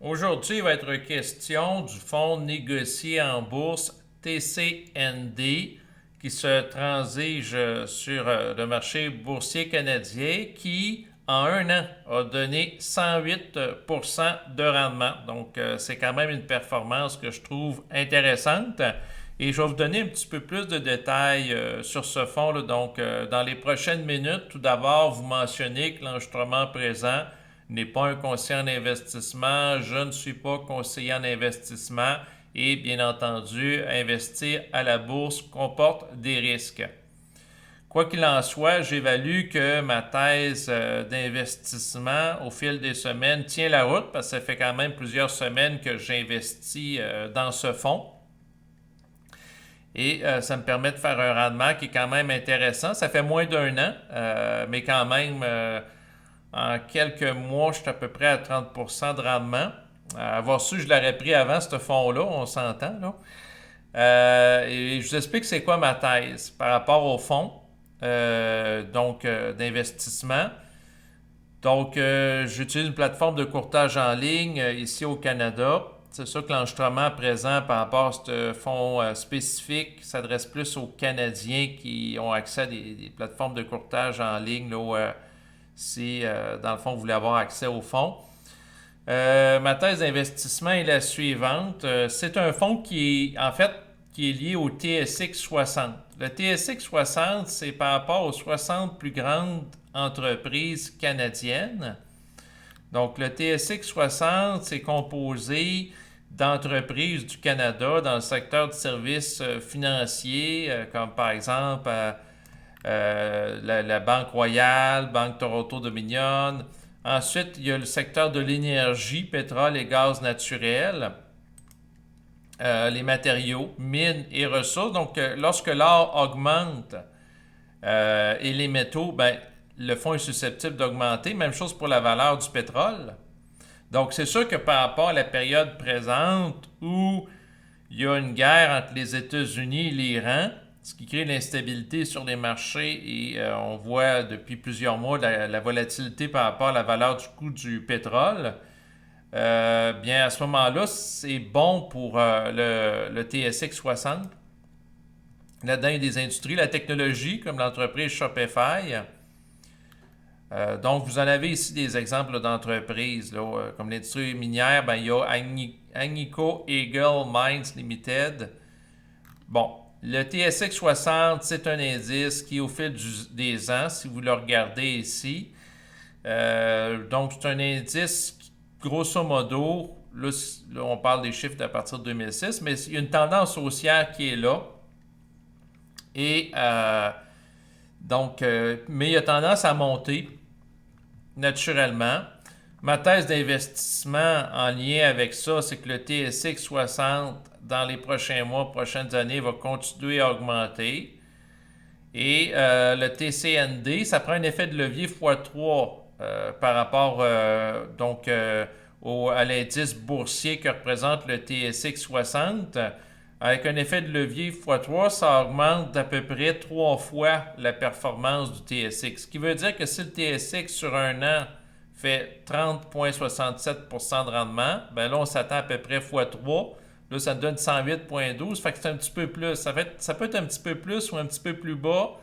Aujourd'hui, il va être question du fonds négocié en bourse TCND qui se transige sur le marché boursier canadien qui, en un an, a donné 108% de rendement. Donc, c'est quand même une performance que je trouve intéressante. Et je vais vous donner un petit peu plus de détails sur ce fonds-là. Donc, dans les prochaines minutes, tout d'abord, vous mentionnez que l'enregistrement présent n'est pas un conseiller en investissement, je ne suis pas conseiller en investissement et bien entendu, investir à la bourse comporte des risques. Quoi qu'il en soit, j'évalue que ma thèse d'investissement au fil des semaines tient la route parce que ça fait quand même plusieurs semaines que j'investis dans ce fonds. Et ça me permet de faire un rendement qui est quand même intéressant. Ça fait moins d'un an, mais quand même, en quelques mois, je suis à peu près à 30% de rendement. Avoir su, je l'aurais pris avant ce fonds-là, on s'entend. Là. Et je vous explique c'est quoi ma thèse par rapport au fonds d'investissement. Donc, j'utilise une plateforme de courtage en ligne ici au Canada. C'est sûr que l'enregistrement présent par rapport à ce fonds spécifique s'adresse plus aux Canadiens qui ont accès à des plateformes de courtage en ligne là, si, dans le fond, vous voulez avoir accès au fonds. Ma thèse d'investissement est la suivante. C'est un fonds qui est, en fait, qui est lié au TSX 60. Le TSX 60, c'est par rapport aux 60 plus grandes entreprises canadiennes. Donc, le TSX 60, c'est composé d'entreprises du Canada dans le secteur du service financier, comme par exemple la Banque Royale, Banque Toronto-Dominion. Ensuite, il y a le secteur de l'énergie, pétrole et gaz naturel, les matériaux, mines et ressources. Donc, lorsque l'or augmente et les métaux, ben, le fonds est susceptible d'augmenter. Même chose pour la valeur du pétrole. Donc, c'est sûr que par rapport à la période présente où il y a une guerre entre les États-Unis et l'Iran, ce qui crée l'instabilité sur les marchés et on voit depuis plusieurs mois la volatilité par rapport à la valeur du coût du pétrole, bien à ce moment-là, c'est bon pour le TSX 60. Là-dedans, il y a des industries, la technologie, comme l'entreprise Shopify. Donc, vous en avez ici des exemples d'entreprises, là, comme l'industrie minière, ben, il y a Agnico Eagle Mines Limited. Bon, le TSX 60, c'est un indice qui, au fil des ans, si vous le regardez ici, donc c'est un indice qui, grosso modo, là, on parle des chiffres à partir de 2006, mais il y a une tendance haussière qui est là. Et mais il a tendance à monter naturellement. Ma thèse d'investissement en lien avec ça, c'est que le TSX 60, dans les prochains mois, prochaines années, va continuer à augmenter. Et le TCND, ça prend un effet de levier x3 par rapport à l'indice boursier que représente le TSX 60. Avec un effet de levier x3, ça augmente d'à peu près 3 fois la performance du TSX. Ce qui veut dire que si le TSX sur un an fait 30,67% de rendement, ben là, on s'attend à peu près x3. Là, ça nous donne 108,12. Fait que c'est un petit peu plus. Ça peut être un petit peu plus ou un petit peu plus bas.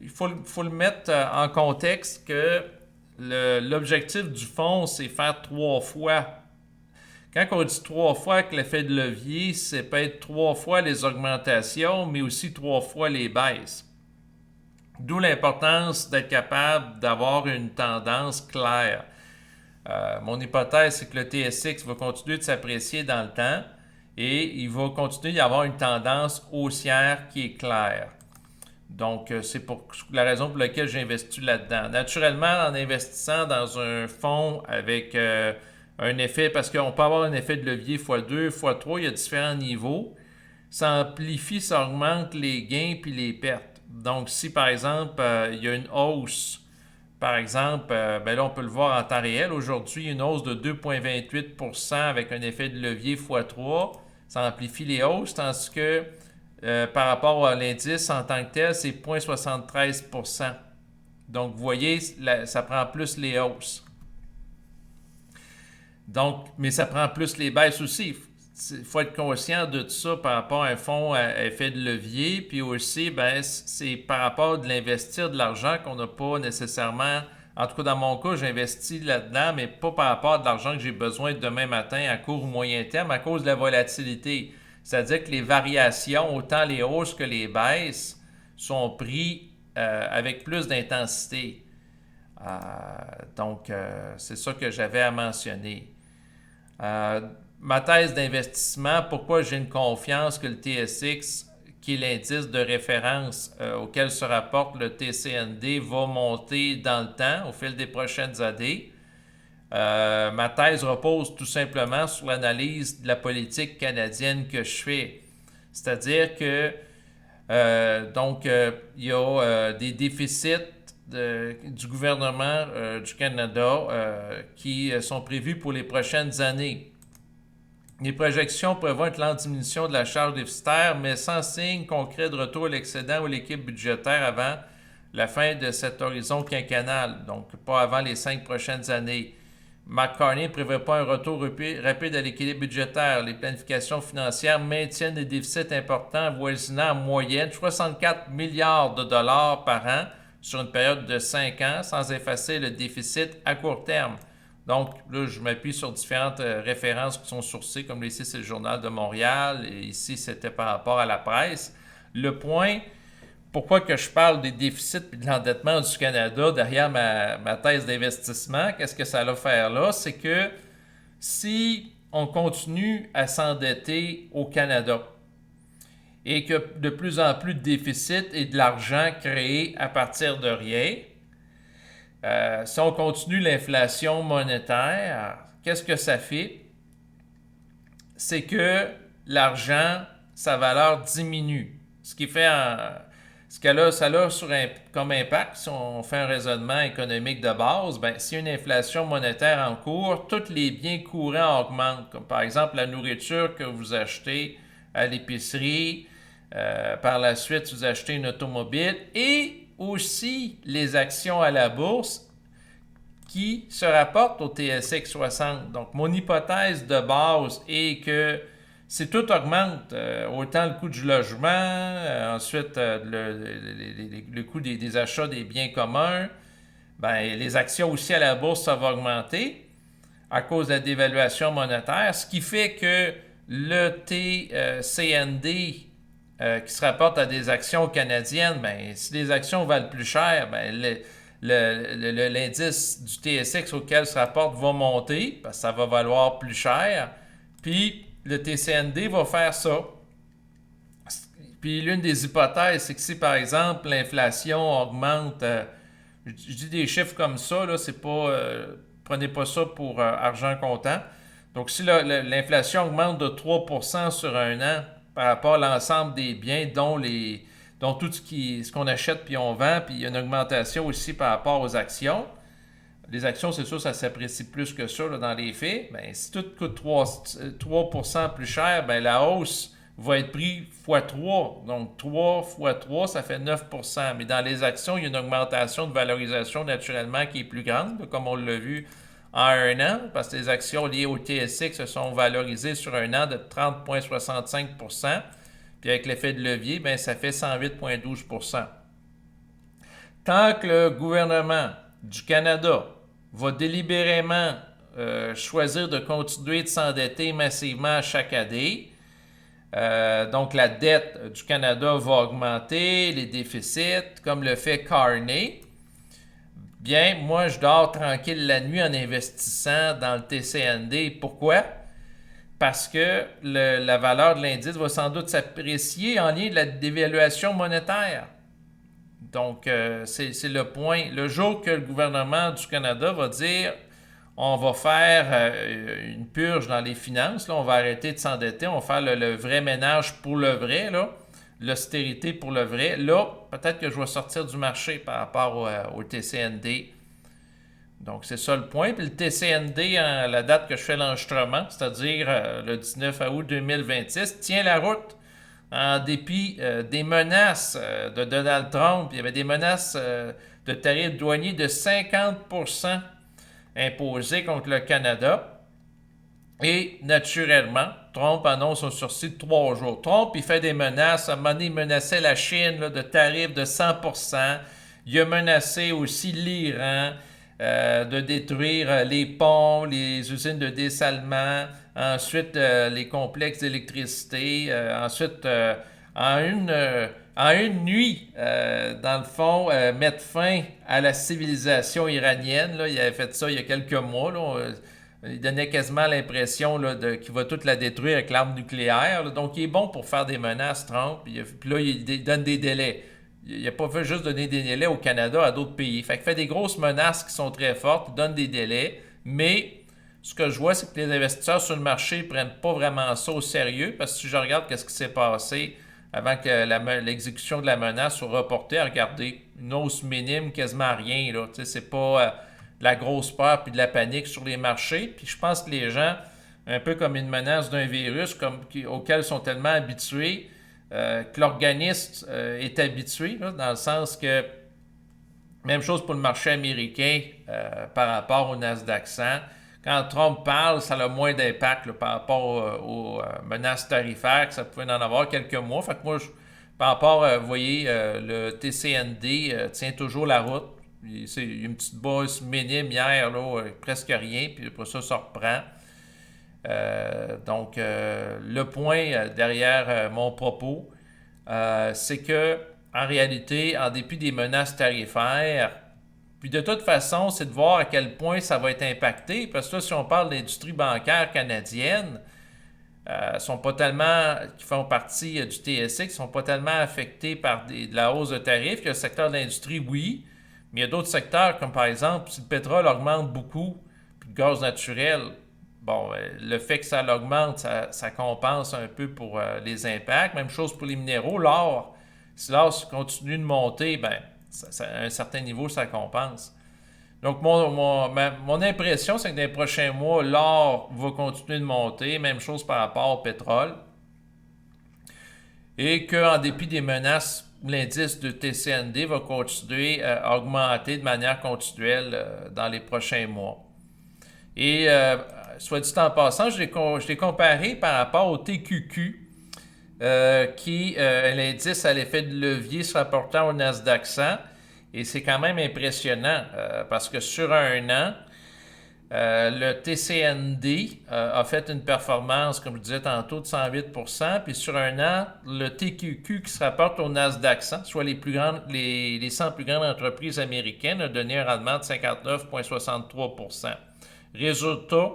Il faut le mettre en contexte que l'objectif du fonds, c'est faire 3 fois. Quand on dit 3 fois avec l'effet de levier, c'est peut être 3 fois les augmentations, mais aussi 3 fois les baisses. D'où l'importance d'être capable d'avoir une tendance claire. Mon hypothèse, c'est que le TSX va continuer de s'apprécier dans le temps et il va continuer d'y avoir une tendance haussière qui est claire. Donc, c'est pour la raison pour laquelle j'investis là-dedans. Naturellement, en investissant dans un fonds avec un effet, parce qu'on peut avoir un effet de levier x2, x3, il y a différents niveaux. Ça amplifie, ça augmente les gains puis les pertes. Donc, si par exemple, il y a une hausse, par exemple, ben là, on peut le voir en temps réel. Aujourd'hui, une hausse de 2,28% avec un effet de levier x3. Ça amplifie les hausses, tandis que par rapport à l'indice en tant que tel, c'est 0,73%. Donc, vous voyez, ça prend plus les hausses. Donc, mais ça prend plus les baisses aussi. Il faut être conscient de tout ça par rapport à un fonds à effet de levier. Puis aussi, ben, c'est par rapport de l'investir de l'argent qu'on n'a pas nécessairement. En tout cas, dans mon cas, j'investis là-dedans, mais pas par rapport à de l'argent que j'ai besoin demain matin à court ou moyen terme, à cause de la volatilité. C'est-à-dire que les variations, autant les hausses que les baisses, sont prises avec plus d'intensité. Donc, c'est ça que j'avais à mentionner. Ma thèse d'investissement, pourquoi j'ai une confiance que le TSX, qui est l'indice de référence auquel se rapporte le TCND, va monter dans le temps au fil des prochaines années. Ma thèse repose tout simplement sur l'analyse de la politique canadienne que je fais. C'est-à-dire que il y a des déficits du gouvernement du Canada qui sont prévus pour les prochaines années. Les projections prévoient une lente diminution de la charge déficitaire, mais sans signe concret de retour à l'excédent ou l'équilibre budgétaire avant la fin de cet horizon quinquennal, donc pas avant les 5 prochaines années. McCartney ne prévoit pas un retour rapide à l'équilibre budgétaire. Les planifications financières maintiennent des déficits importants avoisinant en moyenne 64 milliards de dollars par an sur une période de 5 ans, sans effacer le déficit à court terme. Donc, là, je m'appuie sur différentes références qui sont sourcées, comme ici, c'est le Journal de Montréal, et ici, c'était par rapport à la presse. Le point, pourquoi que je parle des déficits et de l'endettement du Canada derrière ma thèse d'investissement, qu'est-ce que ça va faire là? C'est que si on continue à s'endetter au Canada et que de plus en plus de déficits et de l'argent créé à partir de rien, si on continue l'inflation monétaire, qu'est-ce que ça fait? C'est que l'argent, sa valeur diminue. Ce qui fait ce que là, ça a comme impact, si on fait un raisonnement économique de base, ben, s'il y a une inflation monétaire en cours, tous les biens courants augmentent, comme par exemple la nourriture que vous achetez à l'épicerie, par la suite vous achetez une automobile et aussi les actions à la bourse qui se rapportent au TSX 60. Donc, mon hypothèse de base est que si tout augmente, autant le coût du logement, ensuite le coût des achats des biens communs, ben, les actions aussi à la bourse, ça va augmenter à cause de la dévaluation monétaire, ce qui fait que le TCND qui se rapporte à des actions canadiennes, ben, si les actions valent plus cher, ben, l'indice du TSX auquel se rapporte va monter, parce que ça va valoir plus cher, puis le TCND va faire ça. Puis l'une des hypothèses, c'est que si par exemple l'inflation augmente, je dis des chiffres comme ça, là, c'est pas, prenez pas ça pour argent comptant. Donc si l'inflation augmente de 3% sur un an par rapport à l'ensemble des biens, dont tout ce qu'on achète puis on vend, puis il y a une augmentation aussi par rapport aux actions. Les actions, c'est sûr, ça s'apprécie plus que ça là, dans les faits. Bien, si tout coûte 3% plus cher, bien, la hausse va être prise x 3. Donc, 3 x 3, ça fait 9%. Mais dans les actions, il y a une augmentation de valorisation naturellement qui est plus grande, comme on l'a vu en un an, parce que les actions liées au TSX se sont valorisées sur un an de 30,65%. Puis avec l'effet de levier, bien, ça fait 108,12%. Tant que le gouvernement du Canada va délibérément choisir de continuer de s'endetter massivement chaque année, donc la dette du Canada va augmenter, les déficits, comme le fait Carney, bien, moi, je dors tranquille la nuit en investissant dans le TCND. Pourquoi? Parce que la valeur de l'indice va sans doute s'apprécier en lien de la dévaluation monétaire. Donc, c'est le point. Le jour que le gouvernement du Canada va dire on va faire une purge dans les finances, là, on va arrêter de s'endetter, on va faire le vrai ménage pour le vrai, là, l'austérité pour le vrai, là, peut-être que je vais sortir du marché par rapport au TCND. Donc, c'est ça le point. Puis le TCND, à la date que je fais l'enregistrement, c'est-à-dire le 19 août 2026, tient la route en dépit des menaces de Donald Trump. Il y avait des menaces de tarifs douaniers de 50% imposés contre le Canada. Et naturellement, Trump annonce un sursis de 3 jours. Trump, il fait des menaces. À un moment donné, il menaçait la Chine là, de tarifs de 100%. Il a menacé aussi l'Iran de détruire les ponts, les usines de dessalement, ensuite les complexes d'électricité, ensuite en une nuit, dans le fond, mettre fin à la civilisation iranienne. Là. Il avait fait ça il y a quelques mois. Là. Il donnait quasiment l'impression qu'il va toute la détruire avec l'arme nucléaire. Là. Donc, il est bon pour faire des menaces, Trump. Puis là, il donne des délais. Il n'a pas fait juste donner des délais au Canada, à d'autres pays. Fait qu'il fait des grosses menaces qui sont très fortes, il donne des délais. Mais ce que je vois, c'est que les investisseurs sur le marché ne prennent pas vraiment ça au sérieux. Parce que si je regarde ce qui s'est passé avant que l'exécution de la menace soit reportée, regardez, une hausse minime, quasiment rien. Là. C'est pas de la grosse peur puis de la panique sur les marchés. Puis je pense que les gens, un peu comme une menace d'un virus auquel ils sont tellement habitués, que l'organisme est habitué, là, dans le sens que, même chose pour le marché américain par rapport au Nasdaq 100. Quand Trump parle, ça a moins d'impact là, par rapport aux menaces tarifaires, que ça pouvait en avoir quelques mois. Fait que moi, par rapport, vous voyez, le TCND tient toujours la route. C'est une petite bosse minime hier, là, presque rien, puis après ça reprend. Donc, le point derrière mon propos, c'est que, en réalité, en dépit des menaces tarifaires, puis de toute façon, c'est de voir à quel point ça va être impacté, parce que là, si on parle de l'industrie bancaire canadienne, qui font partie du TSX, ne sont pas tellement affectés par de la hausse de tarifs. Il y a le secteur de l'industrie, oui, mais il y a d'autres secteurs, comme par exemple, si le pétrole augmente beaucoup, puis le gaz naturel, bon, le fait que ça l'augmente, ça compense un peu pour les impacts. Même chose pour les minéraux. L'or, si l'or continue de monter, ben, à un certain niveau, ça compense. Donc, mon impression, c'est que dans les prochains mois, l'or va continuer de monter. Même chose par rapport au pétrole. Et qu'en dépit des menaces, l'indice de TCND va continuer à augmenter de manière continuelle dans les prochains mois. Et soit dit en passant, je l'ai comparé par rapport au TQQ, qui est l'indice à l'effet de levier se rapportant au Nasdaq 100. Et c'est quand même impressionnant parce que sur un an, le TCND a fait une performance, comme je disais tantôt, de 108%. Puis sur un an, le TQQ qui se rapporte au Nasdaq 100, soit les 100 plus grandes entreprises américaines, a donné un rendement de 59,63%. Résultat,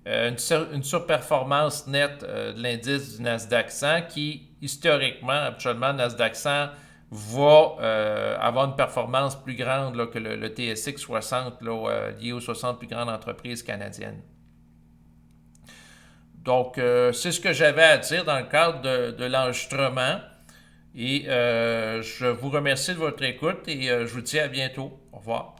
une surperformance nette de l'indice du Nasdaq 100 qui, historiquement, habituellement, le Nasdaq 100 va avoir une performance plus grande là, que le TSX 60 là, lié aux 60 plus grandes entreprises canadiennes. Donc, c'est ce que j'avais à dire dans le cadre de l'enregistrement. Et je vous remercie de votre écoute et je vous dis à bientôt. Au revoir.